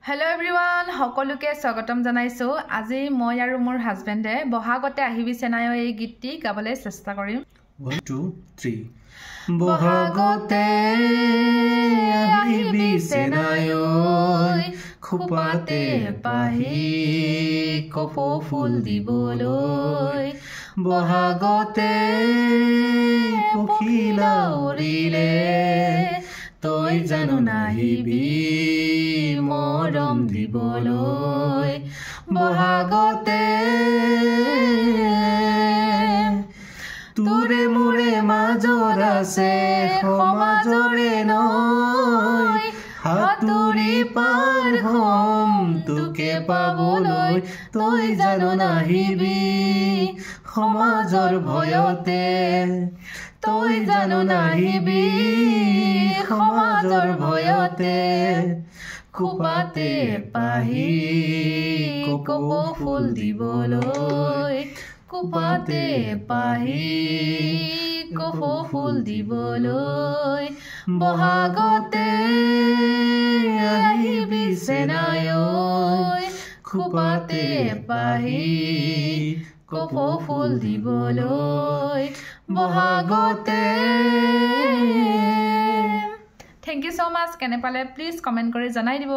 Hello everyone, সকলোকে স্বাগতম জনাইছো। আজি মই আৰু মোৰ হাজবেণ্ডে বহাগতে আহিবি চেনায়ো এই গীতটি গাবলৈ চেষ্টা কৰিম। 1 2 3 বহাগতে আহিবি চেনায়ো খুপাতে পাহি কপৌ ফুল দিবলৈ বহাগতে পখিলা উৰিলে তই জানো নাহিবি মৰম দিবলৈ বহাগতে তোৰে মোৰে মাজত আছে সমাজৰে নৈ হাতুৰি পাৰ হম তোকে পাবলৈ তই জানো নাহিবি সমাজৰ ভয়তে তই জানো নাহিবি সমাজৰ ভয়তে খুপাতে পাহি কপৌ ফুল দিবলৈ খুপাতে পাহি কপৌ ফুল দিবলৈ বহাগতে আহিবি চেনায়ো খুপাতে পাহি কপৌ ফুল দিবলৈ বহাগতে। Thank you so much. কেনে পালে প্লিজ কমেন্ট কৰি জনাই দিব।